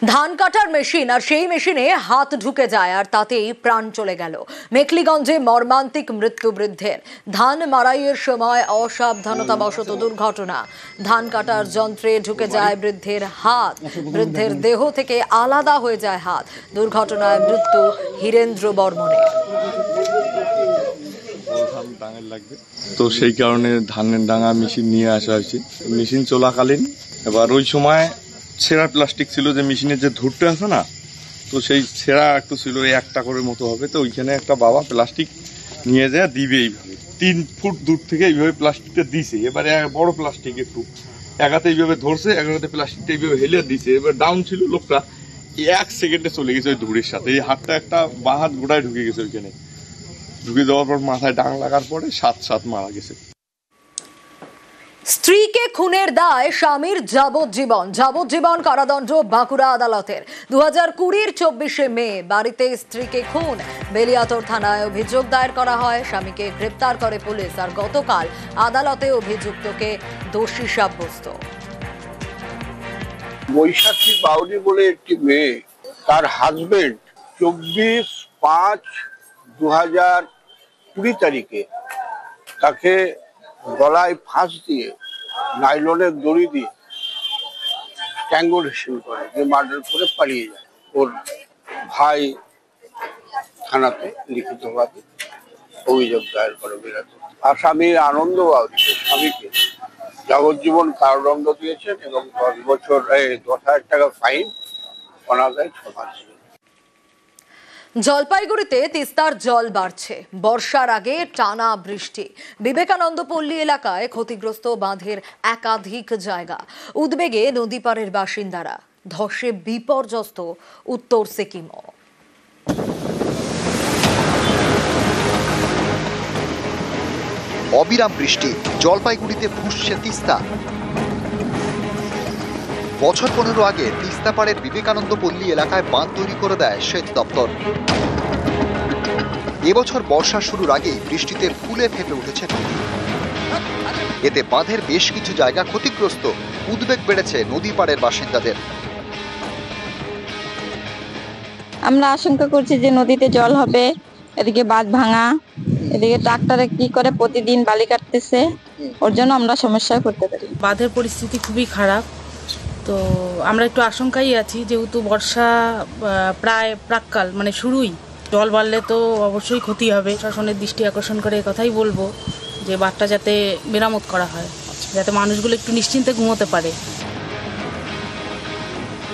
ধান কাটার মেশিন আর সেই মেশিনে হাত ঢুকে যায় আর তাতেই প্রাণ চলে গেল। মেখলিগঞ্জে মর্মান্তিক মৃত্যু বৃদ্ধের। ধান মাড়াইয়ের সময় অসাবধানতাবশত দুর্ঘটনা। ধান কাটার যন্ত্রে ঢুকে যায় বৃদ্ধের হাত, বৃদ্ধের দেহ থেকে আলাদা হয়ে যায় হাত। দুর্ঘটনায় মৃত্যু হীরেন্দ্র বর্মনের। তো সেই কারণে ধানের ডাঙা মেশিন নিয়ে আসা হয়েছে। মেশিন চলাকালীন এবার ওই সময় ছেঁড়া প্লাস্টিক ছিল, যে মেশিনের যে ধুরটা আছে না, তো সেই ছেঁড়া একটু ছিল, একটা করে মতো হবে। তো ওইখানে একটা বাবা প্লাস্টিক নিয়ে যায় দিবে এইভাবে 3 ফুট দূর থেকে এইভাবে প্লাস্টিকটা দিছে। এবারে বড় প্লাস্টিক একটু একাতে এইভাবে ধরছে, একাতে প্লাস্টিকটা এইভাবে হেলে দিছে। এবার ডাউন ছিল লোকটা, 1 সেকেন্ডে চলে গেছে ওই ধুরের সাথে। এই হাতটা একটা বাঁ হাত গোড়ায় ঢুকে গেছে ওইখানে। ঢুকে যাওয়ার পর মাথায় ডাং লাগার পরে সাত মারা গেছে। স্ত্রীকে খুনের দায় স্বামীর যাবজ্জীবন কারাদণ্ড বাঁকুড়া আদালতের। 2020-র 24শে মে বাড়িতে স্ত্রীকে খুন, বেলিয়াতর থানায় অভিযোগ দায়ের করা হয়। স্বামীকে গ্রেপ্তার করে পুলিশ আর গতকাল আদালতে অভিযুক্তকে দোষী সাব্যস্ত। বৈশাখী বাউরি বলে একটি মেয়ে, তার হাজবেন্ড 24/5/2020 তারিখে তাকে গলায় ফাঁস দিয়ে নাইলনের দড়ি দিয়ে স্ট্যাঙ্গুলেশন করে, যে মার্ডার করে পালিয়ে যায়। ওর ভাই থানাতে লিখিতভাবে অভিযোগ দায়ের করে বেরাতে। আসামি আনন্দ বাউরি স্বামীকে যাবজ্জীবন কারাদণ্ড দিয়েছেন এবং 10,000 টাকা ফাইন, অনাদায় 6 মাস। জলপাইগুড়িতে তিস্তার জল বাড়ছে। বর্ষার আগে টানা বৃষ্টি। বিবেকানন্দ পল্লী এলাকায় ক্ষতিগ্রস্ত বাঁধের একাধিক জায়গা। উদ্বেগে নদী পাড়ের বাসিন্দারা। ধসে বিপর্যস্ত উত্তর সিকিমও। অবিরাম বৃষ্টি, জলপাইগুড়িতে ফুঁসছে তিস্তা। বছর 15 আগে তিস্তা পাড়ের বিবেকানন্দ পল্লী এলাকায় বাঁধ তৈরি করে দেয় সেচ দপ্তর। এবছর বর্ষা শুরুর আগেই বৃষ্টিতে ফুলে ফেপে উঠেছে নদী। এতে বাঁধের বেশ কিছু জায়গা ক্ষতিগ্রস্ত। উদ্বেগ বেড়েছে নদী পাড়ের বাসিন্দাদের। আমরা আশঙ্কা করছি যে নদীতে জল হবে, এদিকে বাঁধ ভাঙা, এদিকে ট্রাক্টরে কি করে প্রতিদিন বালি কাটতেছে, ওর জন্য আমরা সমস্যায় পড়তে পারি। বাঁধের পরিস্থিতি খুবই খারাপ, তো আমরা একটু আশঙ্কাই আছি, যেহেতু বর্ষা প্রায় প্রাক্কাল মানে শুরুই। জল বাড়লে তো অবশ্যই ক্ষতি হবে। শাসনের দৃষ্টি আকর্ষণ করে কথাই বলবো যে বাঁধটা যাতে মেরামত করা হয়, যাতে মানুষগুলো একটু নিশ্চিন্তে ঘুমোতে পারে।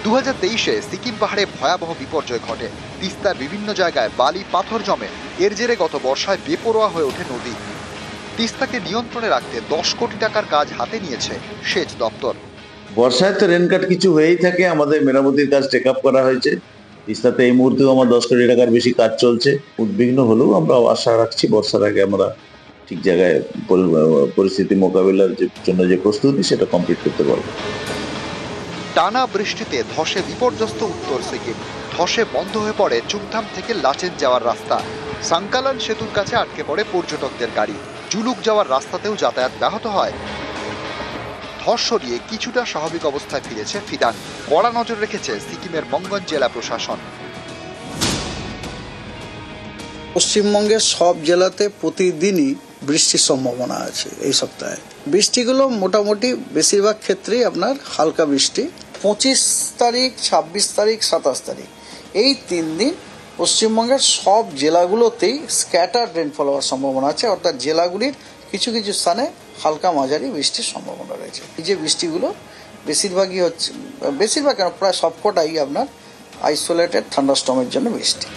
2023-এ সিকিম পাহাড়ে ভয়াবহ বিপর্যয় ঘটে। তিস্তার বিভিন্ন জায়গায় বালি পাথর জমে। এর জেরে গত বর্ষায় বেপরোয়া হয়ে ওঠে নদী। তিস্তাকে নিয়ন্ত্রণে রাখতে 10 কোটি টাকার কাজ হাতে নিয়েছে সেচ দপ্তর। বর্ষায় তো রেনকাট কিছু হয়েই থাকে, আমাদের মেরামতির কাজ টেক আপ করা হয়েছে। তিস্তাতে এই মুহূর্তেও আমার 10 কোটি টাকার বেশি কাজ চলছে। উদ্বিগ্ন হলেও আমরা আশা রাখছি বর্ষার আগে আমরা ঠিক জায়গায় পরিস্থিতি মোকাবিলার জন্য যে প্রস্তুতি সেটা কমপ্লিট করতে পারবো। টানা বৃষ্টিতে ধসে বিপর্যস্ত উত্তর সিকিম। ধসে বন্ধ হয়ে পড়ে চুমথাম থেকে লাচেন যাওয়ার রাস্তা। সাংকালান সেতুর কাছে আটকে পড়ে পর্যটকদের গাড়ি। জুলুক যাওয়ার রাস্তাতেও যাতায়াত ব্যাহত হয়। ধস সরিয়ে কিছুটা স্বাভাবিক অবস্থায় ফিরেছে ফিদাং। কড়া নজর রেখেছে সিকিমের মঙ্গন জেলা প্রশাসন। পশ্চিমবঙ্গের সব জেলাতে প্রতিদিনই বৃষ্টির সম্ভাবনা আছে এই সপ্তাহে। বৃষ্টিগুলো মোটামুটি বেশিরভাগ ক্ষেত্রেই আপনার হালকা বৃষ্টি। 25 তারিখ, 26 তারিখ, 27 তারিখ এই 3 দিন পশ্চিমবঙ্গের সব জেলাগুলোতেই স্ক্যাটার রেনফল হওয়ার সম্ভাবনা আছে, অর্থাৎ জেলাগুলির কিছু কিছু স্থানে হালকা মাঝারি বৃষ্টির সম্ভাবনা রয়েছে। এই যে বৃষ্টিগুলো বেশিরভাগই হচ্ছে, বেশিরভাগ কেন প্রায় সবকটাই আপনার আইসোলেটেড থান্ডারস্টর্মের জন্য বৃষ্টি।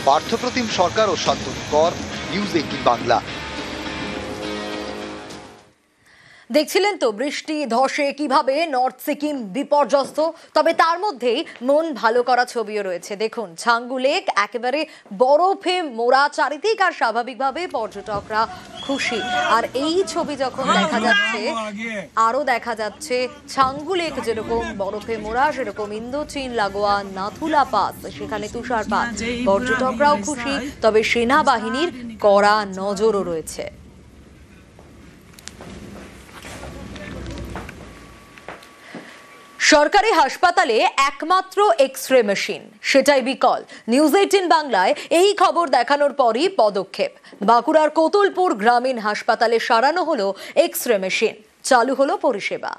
পার্থপ্রতিম সরকার ও শান্তনু কর, নিউজ 18 বাংলা। দেখছিলেন তো বৃষ্টি ধসে কিভাবে নর্থ সিকিম বিপর্যস্ত। তবে তার মধ্যেই মন ভালো করা ছবিও রয়েছে। দেখুন, ছাঙ্গু লেক একেবারে বরফে মোড়া চারিদিক, আর স্বাভাবিকভাবে পর্যটকরা খুশি। আর এই ছবি যখন দেখা যাচ্ছে, আরো দেখা যাচ্ছে ছাঙ্গু লেক যেরকম বরফে মোড়া, সেরকম ইন্দো চীন লাগোয়া নাথুলা পাস, সেখানে তুষারপাত। পর্যটকরাও খুশি, তবে সেনাবাহিনীর কড়া নজরও রয়েছে। সরকারি হাসপাতালে একমাত্র এক্স-রে মেশিন, সেটাই বিকল। নিউজ 18 বাংলায় এই খবর দেখানোর পরই পদক্ষেপ। বাঁকুড়ার কোতুলপুর গ্রামীণ হাসপাতালে সারানো হলো এক্স-রে মেশিন, চালু হলো পরিষেবা।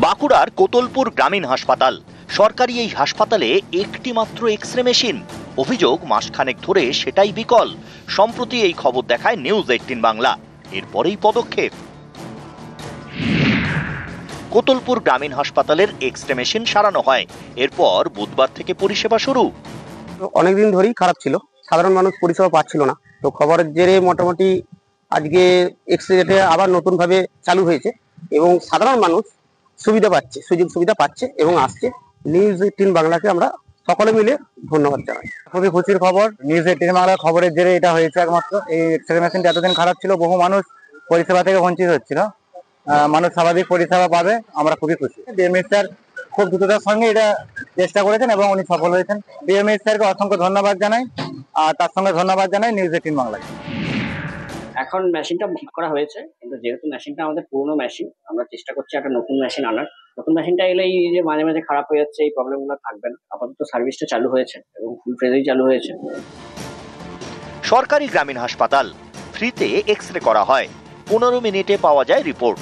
বাঁকুড়ার কোতুলপুর গ্রামীণ হাসপাতাল। সরকারি এই হাসপাতালে একটি মাত্র এক্স-রে মেশিন। অভিযোগ মাসখানেক ধরে সেটাই বিকল। সম্প্রতি এই খবর দেখায় নিউজ 18 বাংলা, এরপরেই পদক্ষেপ। কোতুলপুর গ্রামীণ হাসপাতালের এক্স-রে মেশিন সারানো হয়, এরপর বুধবার থেকে পরিষেবা শুরু। অনেকদিন ধরেই খারাপ ছিল, সাধারণ মানুষ পরিষেবা পাচ্ছিল না। তো খবরের জেরে মোটামুটি আজকে এক্স-রে আবার নতুন ভাবে চালু হয়েছে এবং সাধারণ মানুষ সুবিধা পাচ্ছে, সুযোগ সুবিধা পাচ্ছে এবং আসছে। নিউজ 18 বাংলাকে আমরা সকলে মিলে ধন্যবাদ জানাই। খুবই খুশির খবর, নিউজ 18 বাংলার খবরের জেরে এটা হয়েছে একমাত্র। এই এক্স-রে মেশিনটা এতদিন খারাপ ছিল, বহু মানুষ পরিষেবা থেকে বঞ্চিত হচ্ছিল। মানুষ স্বাভাবিক পরিষেবা পাবে, আমরা খুবই খুশি। ডিএমএস স্যার খুব দ্রুততার সঙ্গে এটা চেষ্টা করেছেন এবং উনি সফল হয়েছেন। ডিএমএস স্যারকে অসংখ্য ধন্যবাদ জানাই, আর তার সঙ্গে ধন্যবাদ জানাই নিউজ 18 বাংলায়। এখন মেশিনটা ঠিক করা হয়েছে, কিন্তু যেহেতু মেশিনটা আমাদের পুরনো মেশিন, আমরা চেষ্টা করছি একটা নতুন মেশিন আনার। নতুন মেশিনটা এলে এই যে মাঝে মাঝে খারাপ হয়ে যাচ্ছে, এই প্রবলেমগুলো থাকবে না। আপাতত সার্ভিসটা চালু হয়েছে এবং ফুল ফ্রেজেই চালু হয়েছে। সরকারি গ্রামীণ হাসপাতাল, ফ্রিতে এক্স-রে করা হয়, 15 মিনিটে পাওয়া যায় রিপোর্ট।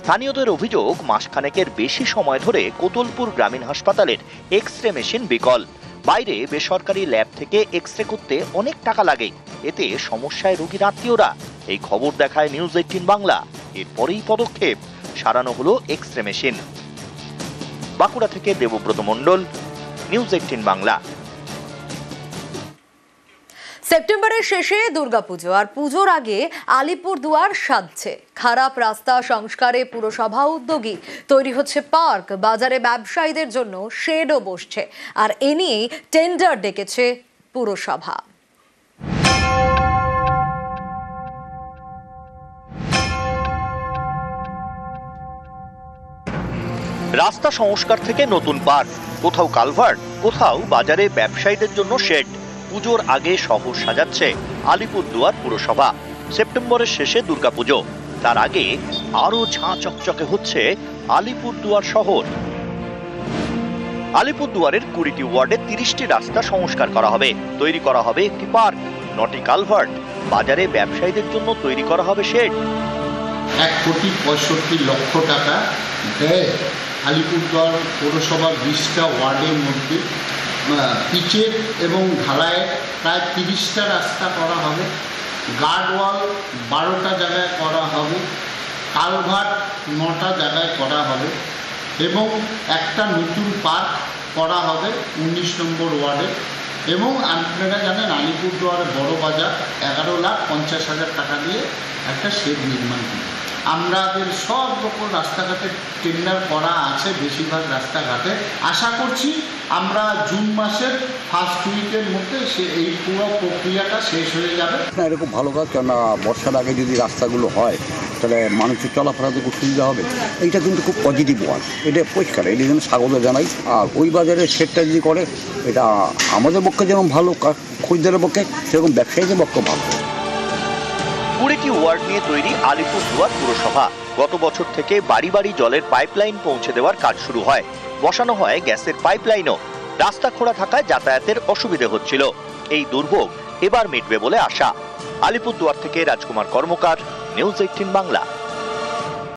স্থানীয়দের অভিযোগ মাসখানেকের বেশি সময় ধরে কোতুলপুর গ্রামীণ হাসপাতালের এক্স-রে মেশিন বিকল। বাইরে বেসরকারি ল্যাব থেকে এক্স-রে করতে অনেক টাকা লাগে, এতে সমস্যায় রোগীর আত্মীয়রা। এই খবর দেখায় নিউজ 18 বাংলা, এরপরেই পদক্ষেপ, সারানো হলো এক্স-রে মেশিন। বাঁকুড়া থেকে দেবব্রত মণ্ডল, নিউজ 18 বাংলা। সেপ্টেম্বরের শেষে দুর্গাপুজো, আর পুজোর আগে আলিপুরদুয়ার সাজছে। খারাপ রাস্তা সংস্কারে পুরসভা উদ্যোগী, তৈরি হচ্ছে পার্ক, বাজারে ব্যবসায়ীদের জন্য শেডও বসছে। আর এ নিয়েই টেন্ডার ডেকেছে পুরসভা। রাস্তা সংস্কার থেকে নতুন পার্ক, কোথাও কালভার্ট, কোথাও বাজারে ব্যবসায়ীদের জন্য শেড। পুজোর আগে শহর সাজাচ্ছে আলিপুরদুয়ার পুরসভা। সেপ্টেম্বরের শেষে দুর্গাপুজো, তার আগে আরো ঝাঁ চকচকে হচ্ছে আলিপুরদুয়ার শহর। আলিপুরদুয়ারের 20টি ওয়ার্ডে 30টি রাস্তা সংস্কার করা হবে, তৈরি করা হবে একটি পার্ক, 9টি কালভার্ট, বাজারে ব্যবসায়ীদের জন্য তৈরি করা হবে শেড। 1,65,00,000 টাকা ব্যয় আলিপুরদুয়ার পৌরসভার 20টা ওয়ার্ডের মধ্যে পিচের এবং ঢালাইয়ের প্রায় 30টা রাস্তা করা হবে, গার্ডওয়াল 12টা জায়গায় করা হবে, কালভার্ট 9টা জায়গায় করা হবে এবং একটা নতুন পার্ক করা হবে 19 নম্বর ওয়ার্ডে। এবং আপনারা জানেন আলিপুরদুয়ারের বড় বাজার 11,50,000 টাকা দিয়ে একটা শেড নির্মাণ করি। আমাদের সব রকম রাস্তাঘাটের টেন্ডার করা আছে, বেশিরভাগ রাস্তাঘাটে। আশা করছি আমরা জুন মাসের ফার্স্ট উইকের মধ্যে এই পুরো প্রক্রিয়াটা শেষ হয়ে যাবে। এটা খুব ভালো কাজ, কেননা বর্ষার আগে যদি রাস্তাগুলো হয় তাহলে মানুষের চলাফেরাতে খুব সুবিধা হবে। এইটা কিন্তু খুব পজিটিভ ওয়ান, এটা পরিষ্কার, এই জন্য স্বাগত জানাই। আর ওই বাজারে সেটটা যদি করে, এটা আমাদের পক্ষে যেমন ভালো, খরিদ্দারের পক্ষে সেরকম ব্যবসায়ীদের পক্ষে ভালো। 20টি ওয়ার্ড নিয়ে তৈরি আলিপুরদুয়ার পুরসভা। গত বছর থেকে বাড়ি বাড়ি জলের পাইপলাইন পৌঁছে দেওয়ার কাজ শুরু হয়, বসানো হয় গ্যাসের পাইপলাইনও। রাস্তা খোলা থাকায় যাতায়াতের অসুবিধে হচ্ছিল, এই দুর্ভোগ এবার মিটবে বলে আশা। আলিপুরদুয়ার থেকে রাজকুমার কর্মকার, নিউজ 18 বাংলা।